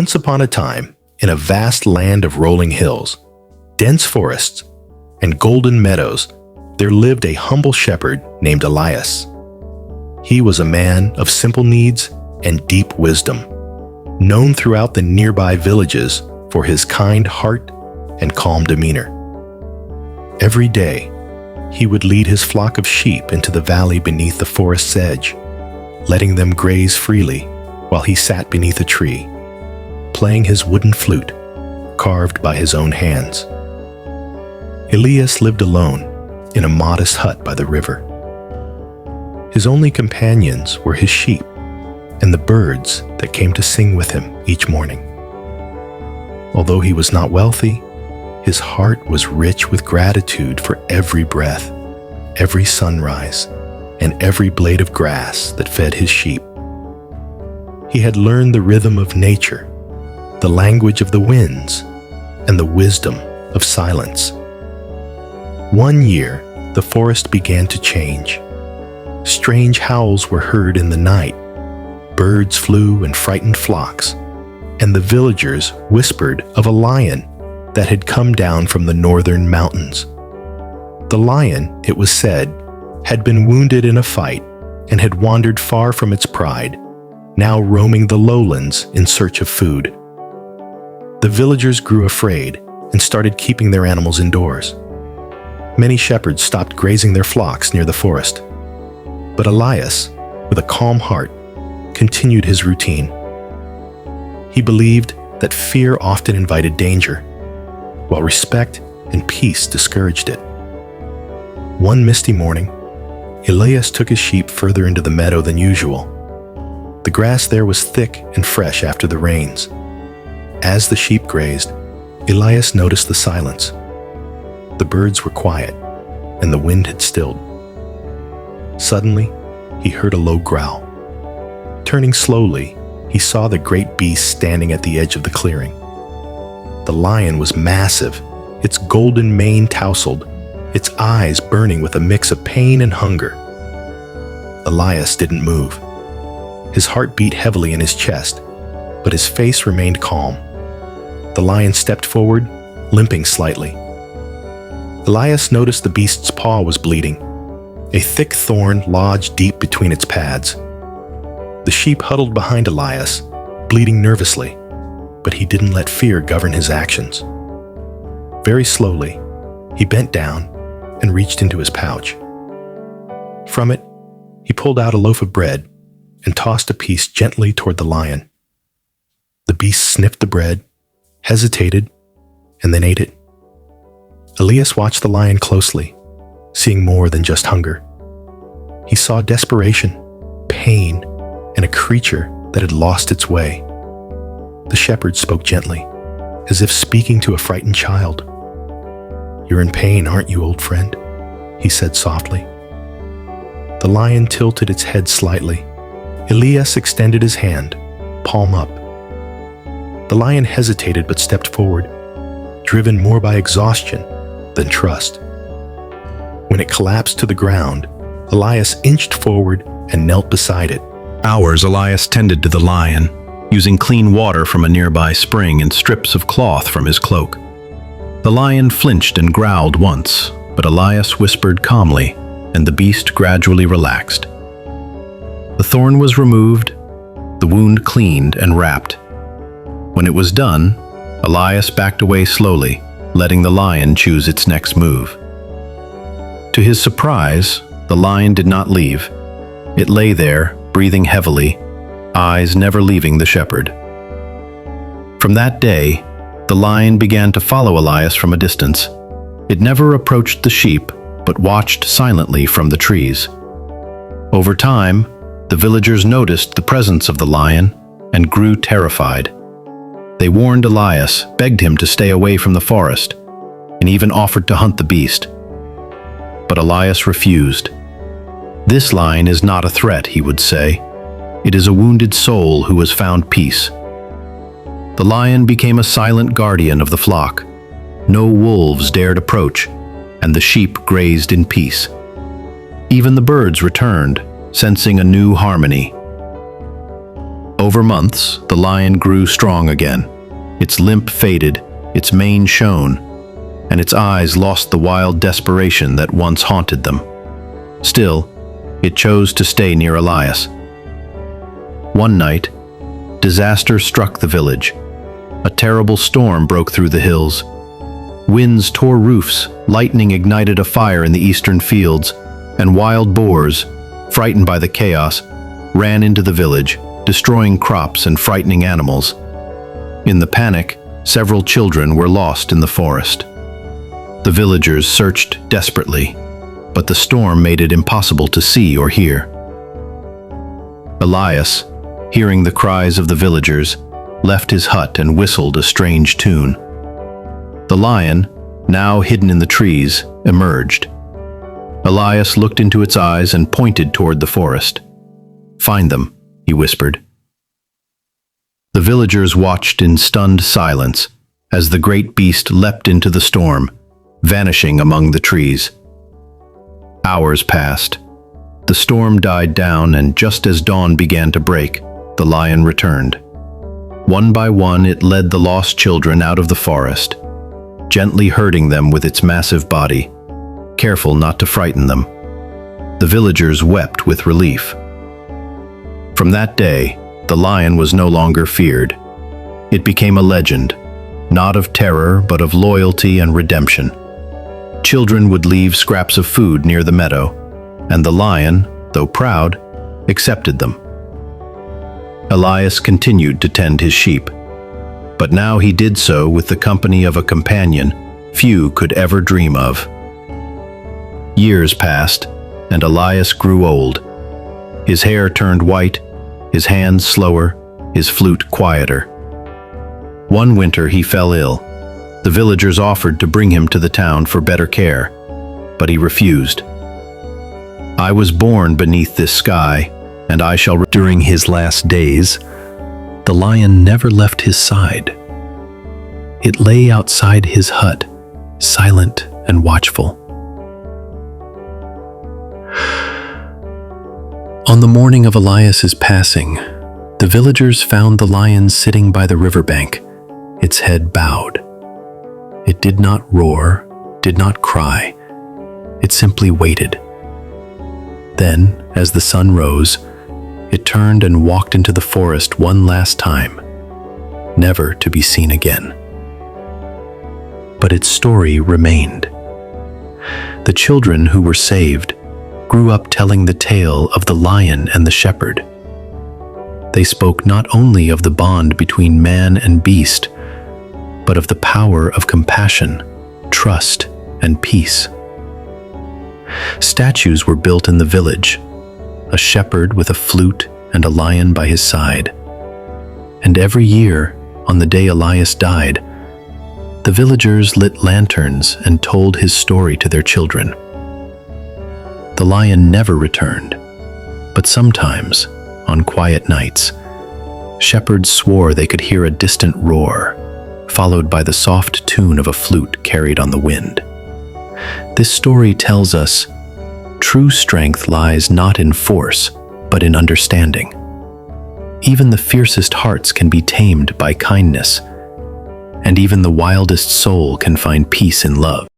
Once upon a time, in a vast land of rolling hills, dense forests, and golden meadows, there lived a humble shepherd named Elias. He was a man of simple needs and deep wisdom, known throughout the nearby villages for his kind heart and calm demeanor. Every day, he would lead his flock of sheep into the valley beneath the forest's edge, letting them graze freely while he sat beneath a tree, playing his wooden flute, carved by his own hands. Elias lived alone in a modest hut by the river. His only companions were his sheep and the birds that came to sing with him each morning. Although he was not wealthy, his heart was rich with gratitude for every breath, every sunrise, and every blade of grass that fed his sheep. He had learned the rhythm of nature, the language of the winds, and the wisdom of silence. One year, the forest began to change. Strange howls were heard in the night. Birds flew in frightened flocks, and the villagers whispered of a lion that had come down from the northern mountains. The lion, it was said, had been wounded in a fight and had wandered far from its pride, now roaming the lowlands in search of food. The villagers grew afraid and started keeping their animals indoors. Many shepherds stopped grazing their flocks near the forest. But Elias, with a calm heart, continued his routine. He believed that fear often invited danger, while respect and peace discouraged it. One misty morning, Elias took his sheep further into the meadow than usual. The grass there was thick and fresh after the rains. As the sheep grazed, Elias noticed the silence. The birds were quiet, and the wind had stilled. Suddenly, he heard a low growl. Turning slowly, he saw the great beast standing at the edge of the clearing. The lion was massive, its golden mane tousled, its eyes burning with a mix of pain and hunger. Elias didn't move. His heart beat heavily in his chest, but his face remained calm. The lion stepped forward, limping slightly. Elias noticed the beast's paw was bleeding. A thick thorn lodged deep between its pads. The sheep huddled behind Elias, bleating nervously, but he didn't let fear govern his actions. Very slowly, he bent down and reached into his pouch. From it, he pulled out a loaf of bread and tossed a piece gently toward the lion. The beast sniffed the bread, hesitated, and then ate it. Elias watched the lion closely, seeing more than just hunger. He saw desperation, pain, and a creature that had lost its way. The shepherd spoke gently, as if speaking to a frightened child. "You're in pain, aren't you, old friend?" he said softly. The lion tilted its head slightly. Elias extended his hand, palm up. The lion hesitated but stepped forward, driven more by exhaustion than trust. When it collapsed to the ground, Elias inched forward and knelt beside it. Hours Elias tended to the lion, using clean water from a nearby spring and strips of cloth from his cloak. The lion flinched and growled once, but Elias whispered calmly, and the beast gradually relaxed. The thorn was removed, the wound cleaned and wrapped. When it was done, Elias backed away slowly, letting the lion choose its next move. To his surprise, the lion did not leave. It lay there, breathing heavily, eyes never leaving the shepherd. From that day, the lion began to follow Elias from a distance. It never approached the sheep, but watched silently from the trees. Over time, the villagers noticed the presence of the lion and grew terrified. They warned Elias, begged him to stay away from the forest, and even offered to hunt the beast. But Elias refused. "This lion is not a threat," he would say. "It is a wounded soul who has found peace." The lion became a silent guardian of the flock. No wolves dared approach, and the sheep grazed in peace. Even the birds returned, sensing a new harmony. Over months, the lion grew strong again. Its limp faded, its mane shone, and its eyes lost the wild desperation that once haunted them. Still, it chose to stay near Elias. One night, disaster struck the village. A terrible storm broke through the hills. Winds tore roofs, lightning ignited a fire in the eastern fields, and wild boars, frightened by the chaos, ran into the village, destroying crops and frightening animals. In the panic, several children were lost in the forest. The villagers searched desperately, but the storm made it impossible to see or hear. Elias, hearing the cries of the villagers, left his hut and whistled a strange tune. The lion, now hidden in the trees, emerged. Elias looked into its eyes and pointed toward the forest. "Find them," he whispered. The villagers watched in stunned silence as the great beast leapt into the storm, vanishing among the trees. Hours passed. The storm died down, and just as dawn began to break, the lion returned. One by one, it led the lost children out of the forest, gently herding them with its massive body, careful not to frighten them. The villagers wept with relief. From that day, the lion was no longer feared. It became a legend, not of terror, but of loyalty and redemption. Children would leave scraps of food near the meadow, and the lion, though proud, accepted them. Elias continued to tend his sheep, but now he did so with the company of a companion few could ever dream of. Years passed, and Elias grew old. His hair turned white, his hands slower, his flute quieter. One winter he fell ill. The villagers offered to bring him to the town for better care, but he refused. "I was born beneath this sky, and I shall..." During his last days, the lion never left his side. It lay outside his hut, silent and watchful. On the morning of Elias's passing, the villagers found the lion sitting by the riverbank, its head bowed. It did not roar, did not cry. It simply waited. Then, as the sun rose, it turned and walked into the forest one last time, never to be seen again. But its story remained. The children who were saved grew up telling the tale of the lion and the shepherd. They spoke not only of the bond between man and beast, but of the power of compassion, trust, and peace. Statues were built in the village, a shepherd with a flute and a lion by his side. And every year, on the day Elias died, the villagers lit lanterns and told his story to their children. The lion never returned, but sometimes, on quiet nights, shepherds swore they could hear a distant roar, followed by the soft tune of a flute carried on the wind. This story tells us true strength lies not in force, but in understanding. Even the fiercest hearts can be tamed by kindness, and even the wildest soul can find peace in love.